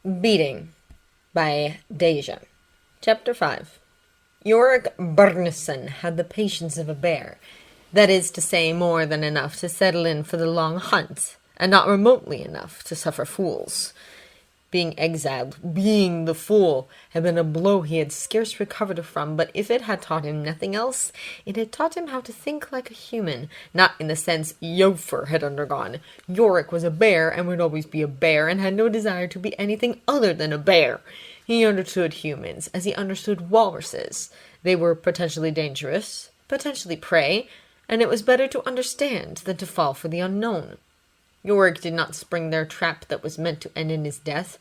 Beating by Deja. Chapter 5. Iorek Byrnison had the patience of a bear, that is to say, more than enough to settle in for the long hunt, and not remotely enough to suffer fools. Being exiled, being the fool, had been a blow he had scarce recovered from, but if it had taught him nothing else, it had taught him how to think like a human, not in the sense Iofur had undergone. Iorek was a bear, and would always be a bear, and had no desire to be anything other than a bear. He understood humans, as he understood walruses. They were potentially dangerous, potentially prey, and it was better to understand than to fall for the unknown. Iorek did not spring their trap that was meant to end in his death.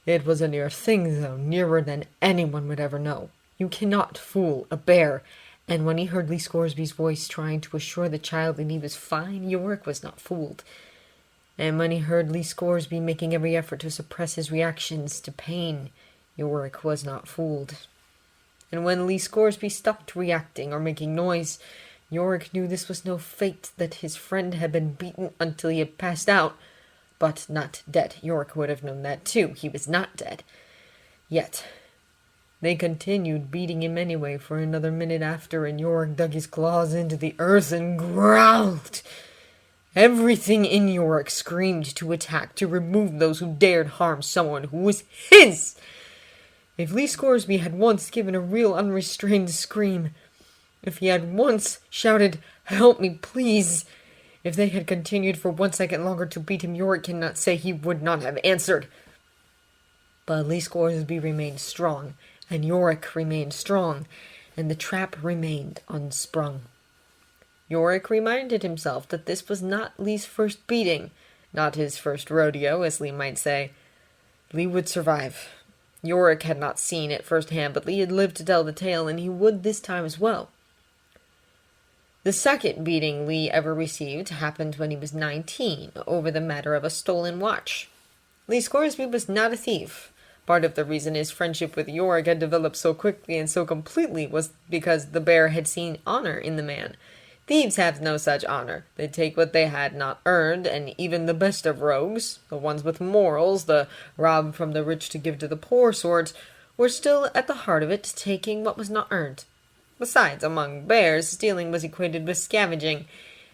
It was a near thing, though, nearer than anyone would ever know. You cannot fool a bear. And when he heard Lee Scoresby's voice trying to assure the child that he was fine, Iorek was not fooled. And when he heard Lee Scoresby making every effort to suppress his reactions to pain, Iorek was not fooled. And when Lee Scoresby stopped reacting or making noise, Iorek knew this was no fate, that his friend had been beaten until he had passed out, but not dead. Iorek would have known that too. He was not dead. Yet, they continued beating him anyway for another minute after, and Iorek dug his claws into the earth and growled. Everything in Iorek screamed to attack, to remove those who dared harm someone who was his. If Lee Scoresby had once given a real unrestrained scream, if he had once shouted, "Help me, please!" If they had continued for 1 second longer to beat him, Iorek cannot say he would not have answered. But Lee Scoresby remained strong, and Iorek remained strong, and the trap remained unsprung. Iorek reminded himself that this was not Lee's first beating, not his first rodeo, as Lee might say. Lee would survive. Iorek had not seen it firsthand, but Lee had lived to tell the tale, and he would this time as well. The second beating Lee ever received happened when he was 19, over the matter of a stolen watch. Lee Scoresby was not a thief. Part of the reason his friendship with Iorek had developed so quickly and so completely was because the bear had seen honor in the man. Thieves have no such honor. They take what they had not earned, and even the best of rogues, the ones with morals, the rob from the rich to give to the poor sort, were still at the heart of it, taking what was not earned. Besides, among bears, stealing was equated with scavenging.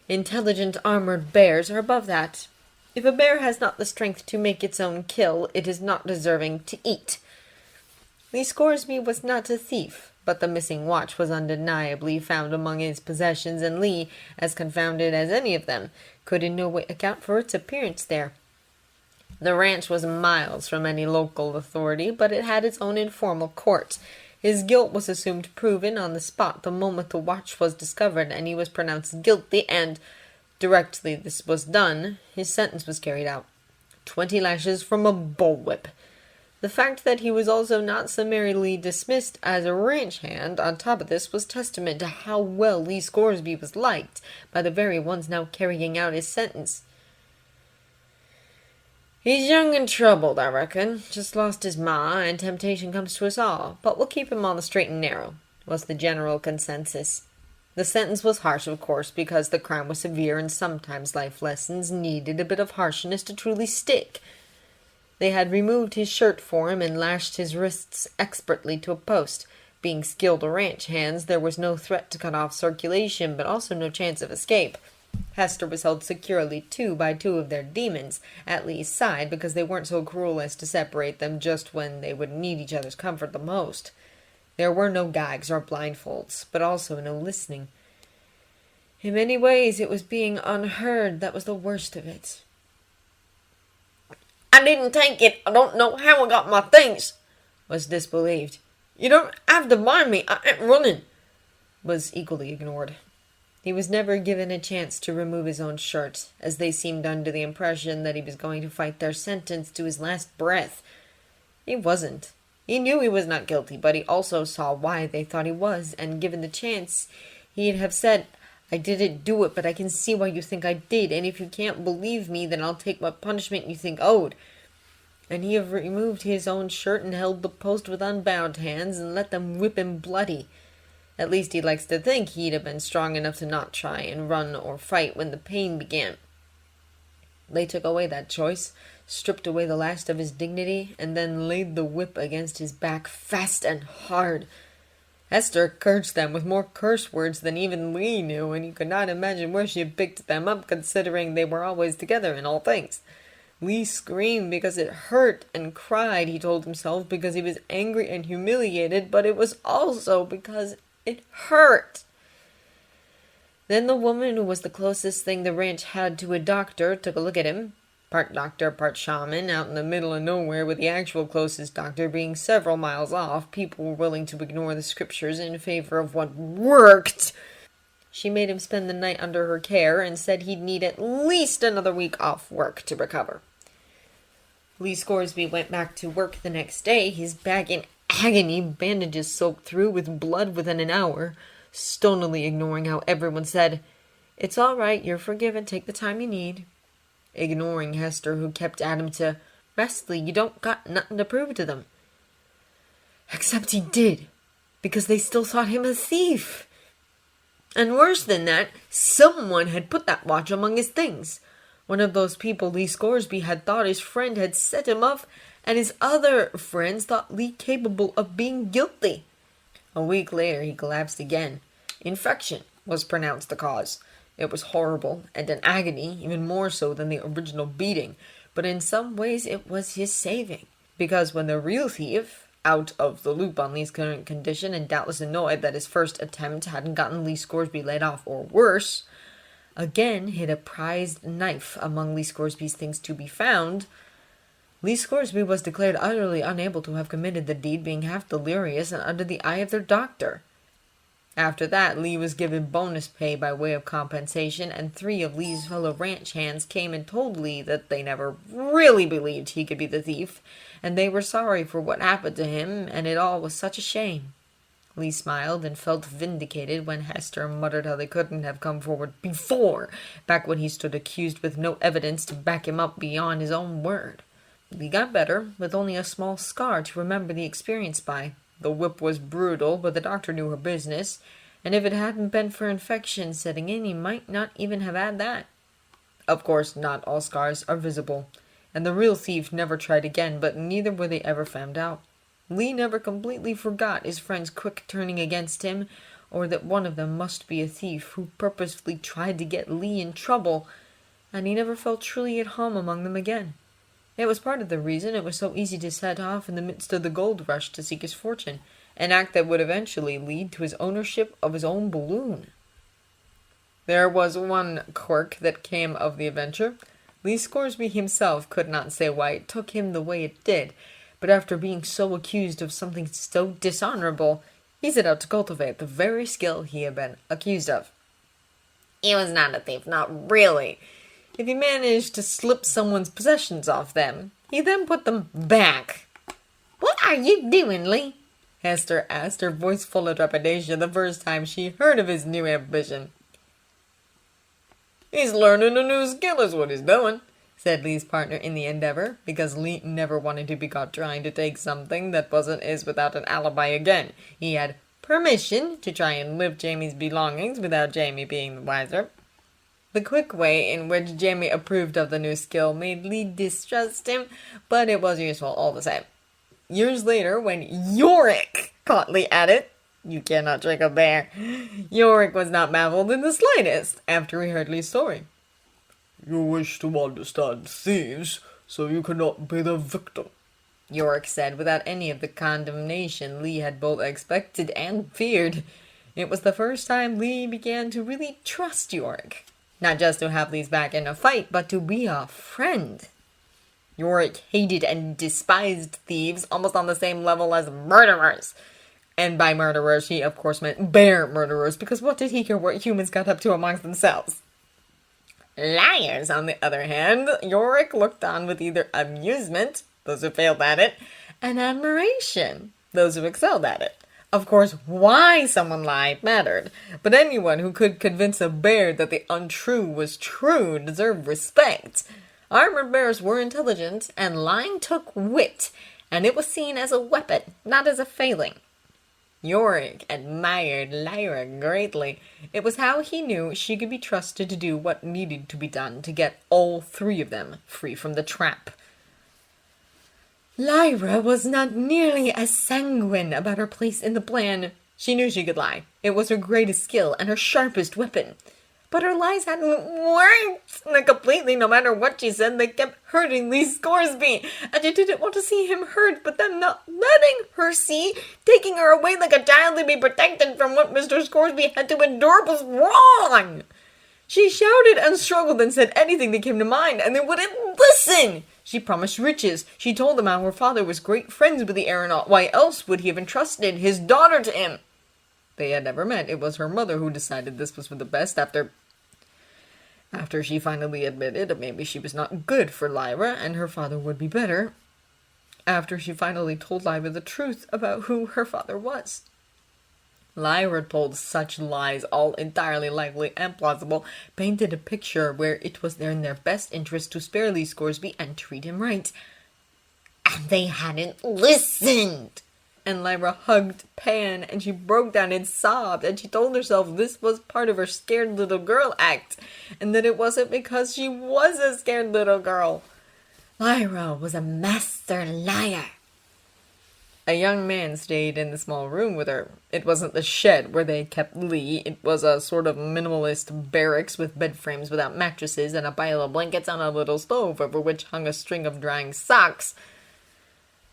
Intelligent, armored bears are above that. If a bear has not the strength to make its own kill, it is not deserving to eat. Lee Scoresby was not a thief, but the missing watch was undeniably found among his possessions, and Lee, as confounded as any of them, could in no way account for its appearance there. The ranch was miles from any local authority, but it had its own informal court. His guilt was assumed proven on the spot the moment the watch was discovered, and he was pronounced guilty, and, directly this was done, his sentence was carried out. 20 lashes from a bullwhip. The fact that he was also not summarily dismissed as a ranch hand, on top of this, was testament to how well Lee Scoresby was liked by the very ones now carrying out his sentence. "He's young and troubled, I reckon. Just lost his ma, and temptation comes to us all. But we'll keep him on the straight and narrow," was the general consensus. The sentence was harsh, of course, because the crime was severe, and sometimes life lessons needed a bit of harshness to truly stick. They had removed his shirt for him and lashed his wrists expertly to a post. Being skilled ranch hands, there was no threat to cut off circulation, but also no chance of escape. Hester was held securely, too, by 2 of their demons at Lee's side, because they weren't so cruel as to separate them just when they would need each other's comfort the most. There were no gags or blindfolds, but also no listening. In many ways, it was being unheard that was the worst of it. "I didn't take it. I don't know how I got my things," was disbelieved. "You don't have to mind me. I ain't running," was equally ignored. He was never given a chance to remove his own shirt, as they seemed under the impression that he was going to fight their sentence to his last breath. He wasn't. He knew he was not guilty, but he also saw why they thought he was, and given the chance, he'd have said, "I didn't do it, but I can see why you think I did, and if you can't believe me, then I'll take what punishment you think owed." And he have removed his own shirt and held the post with unbound hands and let them whip him bloody. At least he likes to think he'd have been strong enough to not try and run or fight when the pain began. They took away that choice, stripped away the last of his dignity, and then laid the whip against his back fast and hard. Hester cursed them with more curse words than even Lee knew, and he could not imagine where she had picked them up, considering they were always together in all things. Lee screamed because it hurt, and cried, he told himself, because he was angry and humiliated, but it was also because it hurt. Then the woman who was the closest thing the ranch had to a doctor took a look at him. Part doctor, part shaman, out in the middle of nowhere, with the actual closest doctor being several miles off, people were willing to ignore the scriptures in favor of what worked. She made him spend the night under her care and said he'd need at least another week off work to recover. Lee Scoresby went back to work the next day, his back in agony, bandages soaked through with blood within an hour, stonily ignoring how everyone said, "It's all right, you're forgiven, take the time you need." Ignoring Hester, who kept at him to, "Rest, Lee, you don't got nothing to prove to them." Except he did, because they still thought him a thief. And worse than that, someone had put that watch among his things. One of those people Lee Scoresby had thought his friend had set him up, and his other friends thought Lee capable of being guilty. A week later he collapsed again. Infection was pronounced the cause. It was horrible and an agony, even more so than the original beating, but in some ways it was his saving, because when the real thief, out of the loop on Lee's current condition and doubtless annoyed that his first attempt hadn't gotten Lee Scoresby laid off or worse, again hid a prized knife among Lee Scoresby's things to be found, Lee Scoresby was declared utterly unable to have committed the deed, being half delirious and under the eye of their doctor. After that, Lee was given bonus pay by way of compensation, and 3 of Lee's fellow ranch hands came and told Lee that they never really believed he could be the thief, and they were sorry for what happened to him, and it all was such a shame. Lee smiled and felt vindicated when Hester muttered how they couldn't have come forward before, back when he stood accused with no evidence to back him up beyond his own word. Lee got better, with only a small scar to remember the experience by. The whip was brutal, but the doctor knew her business, and if it hadn't been for infection setting in, he might not even have had that. Of course, not all scars are visible, and the real thief never tried again, but neither were they ever found out. Lee never completely forgot his friend's quick turning against him, or that one of them must be a thief who purposefully tried to get Lee in trouble, and he never felt truly at home among them again. It was part of the reason it was so easy to set off in the midst of the gold rush to seek his fortune, an act that would eventually lead to his ownership of his own balloon. There was one quirk that came of the adventure. Lee Scoresby himself could not say why it took him the way it did, but after being so accused of something so dishonorable, he set out to cultivate the very skill he had been accused of. He was not a thief, not really. If he managed to slip someone's possessions off them, he then put them back. "What are you doing, Lee?" Hester asked, her voice full of trepidation the first time she heard of his new ambition. "He's learning a new skill is what he's doing," said Lee's partner in the endeavor, because Lee never wanted to be caught trying to take something that wasn't his without an alibi again. He had permission to try and lift Jamie's belongings without Jamie being the wiser. The quick way in which Jamie approved of the new skill made Lee distrust him, but it was useful all the same. Years later, when Iorek caught Lee at it, you cannot trick a bear, Iorek was not baffled in the slightest after he heard Lee's story. "You wish to understand thieves, so you cannot be the victim," Iorek said, without any of the condemnation Lee had both expected and feared. It was the first time Lee began to really trust Iorek. Not just to have Lee's back in a fight, but to be a friend. Iorek hated and despised thieves almost on the same level as murderers. And by murderers, he of course meant bear murderers, because what did he care what humans got up to amongst themselves? Liars, on the other hand, Iorek looked on with either amusement, those who failed at it, and admiration, those who excelled at it. Of course, why someone lied mattered, but anyone who could convince a bear that the untrue was true deserved respect. Armored bears were intelligent, and lying took wit, and it was seen as a weapon, not as a failing. Iorek admired Lyra greatly. It was how he knew she could be trusted to do what needed to be done to get all 3 of them free from the trap. Lyra was not nearly as sanguine about her place in the plan. She knew she could lie. It was her greatest skill and her sharpest weapon. But her lies hadn't worked completely. No matter what she said, they kept hurting Lee Scoresby. And she didn't want to see him hurt, but then not letting her see, taking her away like a child to be protected from what Mr. Scoresby had to endure was wrong. She shouted and struggled and said anything that came to mind, and they wouldn't listen. She promised riches. She told them how her father was great friends with the aeronaut. Why else would he have entrusted his daughter to him? They had never met. It was her mother who decided this was for the best after she finally admitted that maybe she was not good for Lyra and her father would be better. After she finally told Lyra the truth about who her father was. Lyra told such lies, all entirely likely and plausible, painted a picture where it was in their best interest to spare Lee Scoresby and treat him right. And they hadn't listened! And Lyra hugged Pan, and she broke down and sobbed, and she told herself this was part of her scared little girl act, and that it wasn't because she was a scared little girl. Lyra was a master liar. A young man stayed in the small room with her. It wasn't the shed where they kept Lee. It was a sort of minimalist barracks with bed frames without mattresses and a pile of blankets on a little stove over which hung a string of drying socks.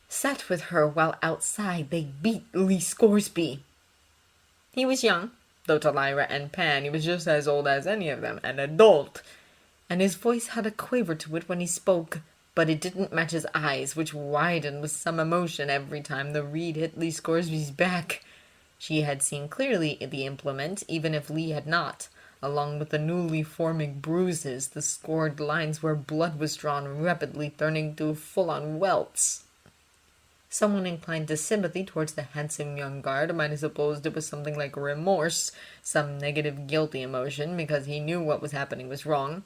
Sat with her while outside they beat Lee Scoresby. He was young, though to Lyra and Pan he was just as old as any of them, an adult, and his voice had a quaver to it when he spoke, but it didn't match his eyes, which widened with some emotion every time the reed hit Lee Scoresby's back. She had seen clearly the implement, even if Lee had not, along with the newly forming bruises, the scored lines where blood was drawn rapidly turning to full-on welts. Someone inclined to sympathy towards the handsome young guard might have supposed it was something like remorse, some negative guilty emotion, because he knew what was happening was wrong.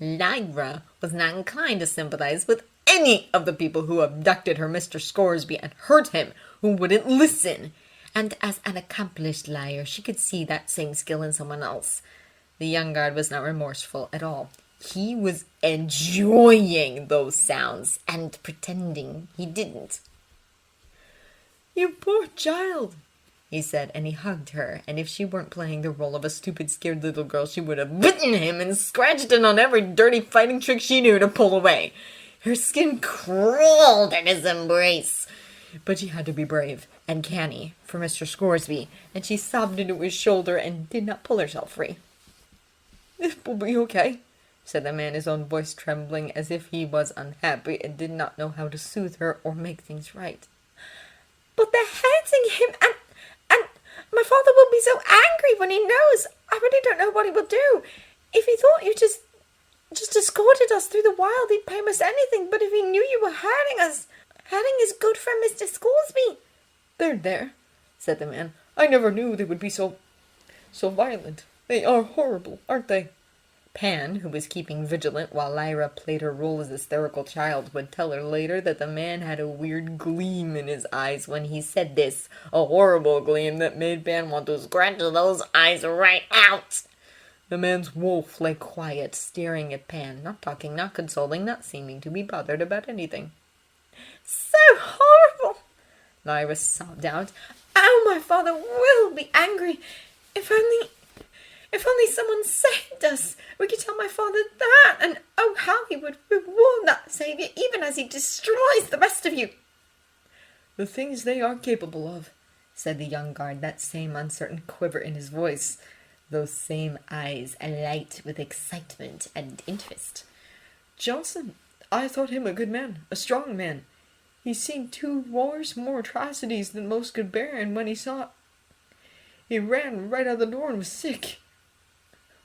Lyra was not inclined to sympathize with any of the people who abducted her Mr. Scoresby and hurt him, who wouldn't listen. And as an accomplished liar, she could see that same skill in someone else. The young guard was not remorseful at all. He was enjoying those sounds and pretending he didn't. "You poor child," he said, and he hugged her, and if she weren't playing the role of a stupid, scared little girl, she would have bitten him and scratched it on every dirty fighting trick she knew to pull away. Her skin crawled in his embrace. But she had to be brave and canny for Mr. Scoresby, and she sobbed into his shoulder and did not pull herself free. "It will be okay," said the man, his own voice trembling as if he was unhappy and did not know how to soothe her or make things right. "But they're hurting him, and my father will be so angry when he knows. I really don't know what he will do. If he thought you just escorted us through the wild, he'd pay us anything, but if he knew you were hurting us, hurting his good friend Mr. Scoresby." There," said the man. "I never knew they would be so violent. They are horrible, aren't they?" Pan, who was keeping vigilant while Lyra played her role as hysterical child, would tell her later that the man had a weird gleam in his eyes when he said this, a horrible gleam that made Pan want to scratch those eyes right out. The man's wolf lay quiet, staring at Pan, not talking, not consoling, not seeming to be bothered about anything. "So horrible," Lyra sobbed out. "Oh, my father will be angry. If only someone saved us. We could tell my father that, and oh, how he would reward that savior, even as he destroys the rest of you." "The things they are capable of," said the young guard, that same uncertain quiver in his voice, those same eyes alight with excitement and interest. "Johnson, I thought him a good man, a strong man. He's seen 2 wars, more atrocities than most could bear, and when he saw it, he ran right out the door and was sick."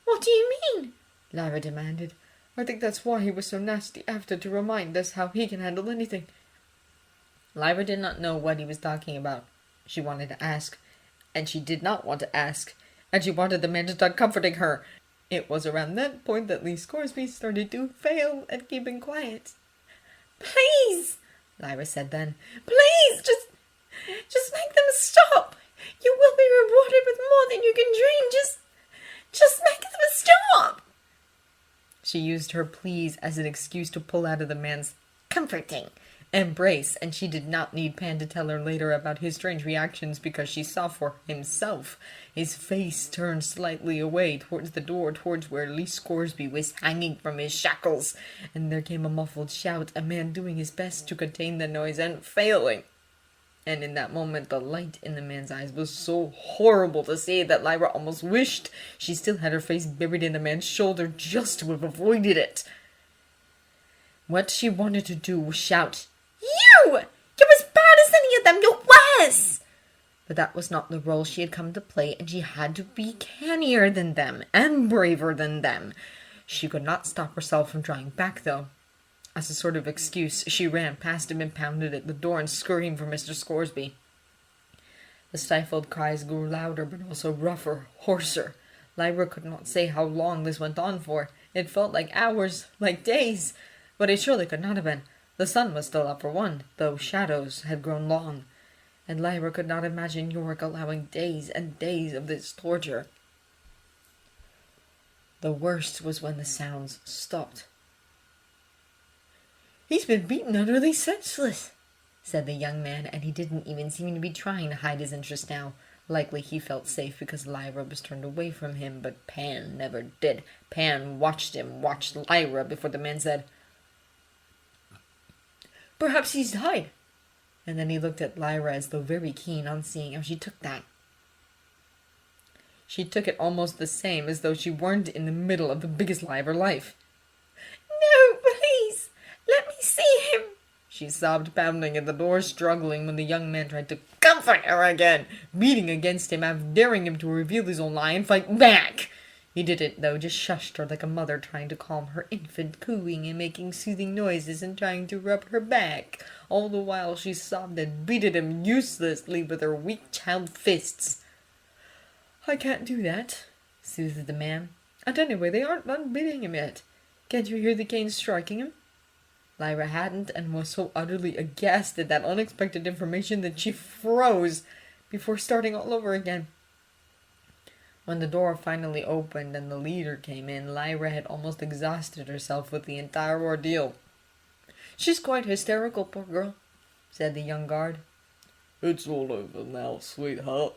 "What do you mean?" Lyra demanded. "I think that's why he was so nasty after, to remind us how he can handle anything." Lyra did not know what he was talking about. She wanted to ask, and she did not want to ask, and she wanted the man to start comforting her. It was around that point that Lee Scoresby started to fail at keeping quiet. "Please," Lyra said then. "Please, just make them stop. You will be rewarded with more than you can dream. Just make them stop." She used her pleas as an excuse to pull out of the man's comforting embrace, and she did not need Pan to tell her later about his strange reactions because she saw for himself. His face turned slightly away towards the door, towards where Lee Scoresby was hanging from his shackles, and there came a muffled shout, a man doing his best to contain the noise and failing. And in that moment the light in the man's eyes was so horrible to see that Lyra almost wished she still had her face buried in the man's shoulder just to have avoided it. What she wanted to do was shout, "You! You're as bad as any of them! You're worse!" But that was not the role she had come to play, and she had to be cannier than them, and braver than them. She could not stop herself from drawing back, though. As a sort of excuse, she ran past him and pounded at the door and screamed for Mr. Scoresby. The stifled cries grew louder, but also rougher, hoarser. Lyra could not say how long this went on for. It felt like hours, like days, but it surely could not have been. The sun was still up for one, though shadows had grown long, and Lyra could not imagine Iorek allowing days and days of this torture. The worst was when the sounds stopped. "He's been beaten utterly senseless," said the young man, and he didn't even seem to be trying to hide his interest now. Likely he felt safe because Lyra was turned away from him, but Pan never did. Pan watched Lyra before the man said, "Perhaps he's died." And then he looked at Lyra as though very keen on seeing how she took that. She took it almost the same as though she weren't in the middle of the biggest lie of her life. "No, please, let me see him," she sobbed, pounding at the door, struggling when the young man tried to comfort her again, beating against him, half daring him to reveal his own lie and fight back. He didn't, though, just shushed her like a mother trying to calm her infant, cooing and making soothing noises and trying to rub her back. All the while she sobbed and beat at him uselessly with her weak child fists. "I can't do that," soothed the man. "And anyway, they aren't done beating him yet. Can't you hear the canes striking him?" Lyra hadn't, and was so utterly aghast at that unexpected information that she froze before starting all over again. When the door finally opened and the leader came in, Lyra had almost exhausted herself with the entire ordeal. "She's quite hysterical, poor girl," said the young guard. "It's all over now, sweetheart,"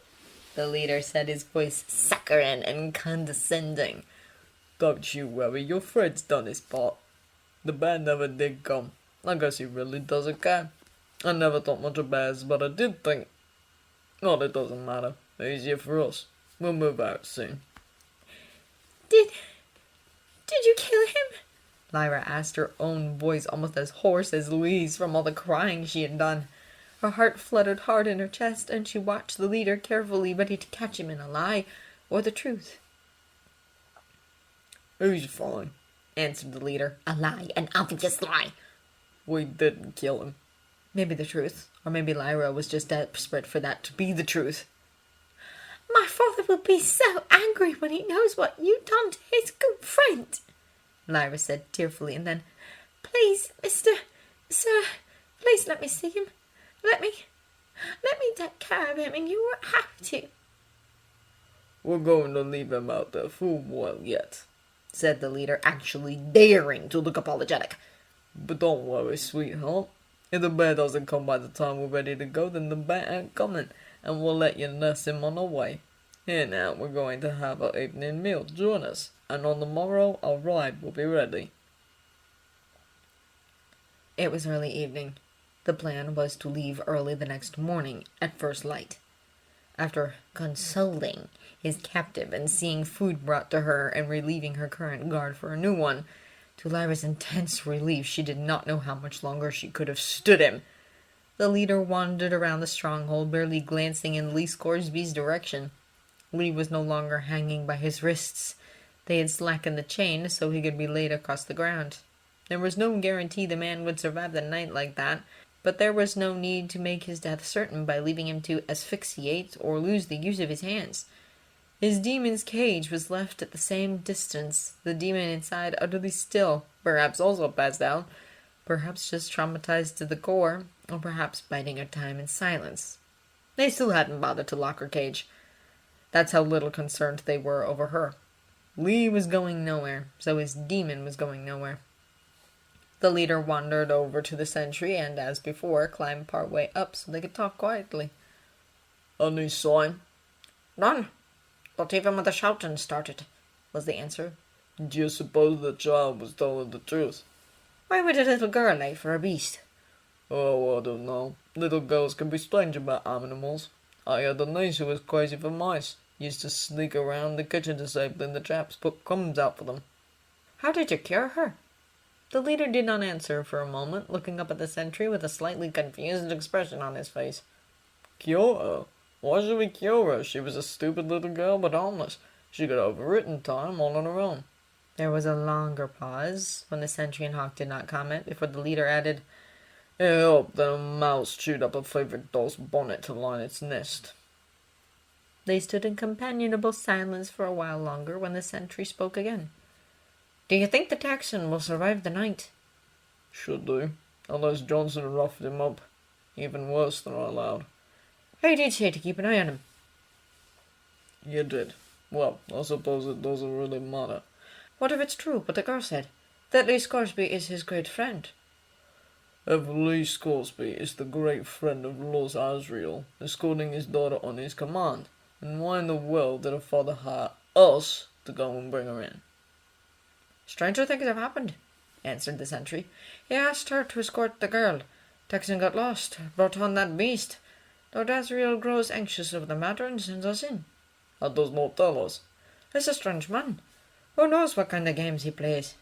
the leader said, his voice saccharine and condescending. "Don't you worry, your friend's done his part. The bear never did come. I guess he really doesn't care. I never thought much of bears, but I did think. Well, it doesn't matter. Easier for us. We'll move out soon." Did you kill him?" Lyra asked, her own voice almost as hoarse as Louise from all the crying she had done. Her heart fluttered hard in her chest, and she watched the leader carefully, ready to catch him in a lie or the truth. "He's fine," answered the leader. "A lie, an obvious lie." "We didn't kill him." Maybe the truth, or maybe Lyra was just desperate for that to be the truth. "My father will be so angry when he knows what you've done to his good friend," Lyra said tearfully, and then, "Please, Sir, please let me see him. Let me take care of him, and you won't have to." "We're going to leave him out there for a while yet," said the leader, actually daring to look apologetic. "But don't worry, sweetheart. If the bear doesn't come by the time we're ready to go, then the bear ain't coming, and we'll let you nurse him on our way. Here now, we're going to have our evening meal. Join us, and on the morrow our ride will be ready." It was early evening. The plan was to leave early the next morning at first light. After consoling his captive and seeing food brought to her and relieving her current guard for a new one, to Lyra's intense relief, she did not know how much longer she could have stood him. The leader wandered around the stronghold, barely glancing in Lee Scoresby's direction. Lee was no longer hanging by his wrists. They had slackened the chain so he could be laid across the ground. There was no guarantee the man would survive the night like that, but there was no need to make his death certain by leaving him to asphyxiate or lose the use of his hands. His demon's cage was left at the same distance, the demon inside utterly still, perhaps also passed out, perhaps just traumatized to the core, or perhaps biding her time in silence. They still hadn't bothered to lock her cage. That's how little concerned they were over her. Lee was going nowhere, so his demon was going nowhere. The leader wandered over to the sentry and, as before, climbed part way up so they could talk quietly. Any sign? None. Not even when the shouting started, was the answer. Do you suppose the child was telling the truth? Why would a little girl lie for a beast? Oh, I don't know. Little girls can be strange about animals. I had a niece who was crazy for mice. Used to sneak around the kitchen disabling the traps, put crumbs out for them. How did you cure her? The leader did not answer for a moment, looking up at the sentry with a slightly confused expression on his face. Cure her? Why should we cure her? She was a stupid little girl, but harmless. She got over it in time, all on her own. There was a longer pause, when the sentry and Hawk did not comment, before the leader added, It helped that a mouse chewed up a favorite doll's bonnet to line its nest. They stood in companionable silence for a while longer when the sentry spoke again. Do you think the Texan will survive the night? Should do, unless Johnson roughed him up. Even worse than I allowed. I did say to keep an eye on him. You did. Well, I suppose it doesn't really matter. What if it's true what the girl said? That Lee Scoresby is his great friend? If Lee Scoresby is the great friend of Los Asriel, escorting his daughter on his command, and why in the world did her father hire us to go and bring her in? Stranger things have happened, answered the sentry. He asked her to escort the girl. Texan got lost, brought on that beast. Lord Asriel grows anxious over the matter and sends us in. That does not tell us. He's a strange man. Who knows what kind of games he plays?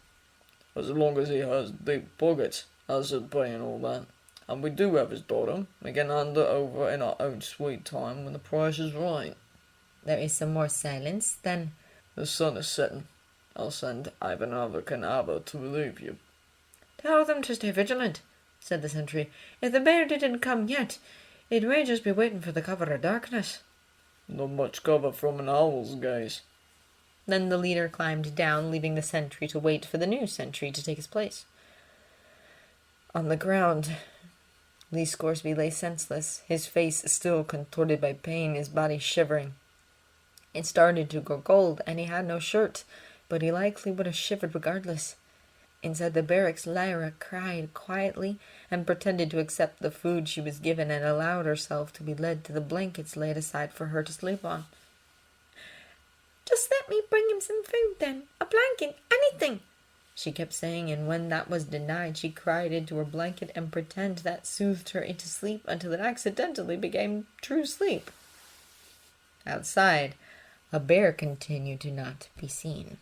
As long as he has deep pockets, acid pay and all that. And we do have his daughter. We can hand her over in our own sweet time when the price is right. There is some more silence, then. The sun is setting. I'll send Ivan Canava to relieve you. Tell them to stay vigilant, said the sentry. If the bear didn't come yet, it may just be waiting for the cover of darkness. Not much cover from an owl's gaze. Then the leader climbed down, leaving the sentry to wait for the new sentry to take his place. On the ground, Lee Scoresby lay senseless, his face still contorted by pain, his body shivering. It started to grow cold, and he had no shirt, but he likely would have shivered regardless. Inside the barracks, Lyra cried quietly and pretended to accept the food she was given and allowed herself to be led to the blankets laid aside for her to sleep on. Just let me bring him some food, then. A blanket, anything, she kept saying, and when that was denied, she cried into her blanket and pretended that soothed her into sleep until it accidentally became true sleep. Outside, a bear continued to not be seen.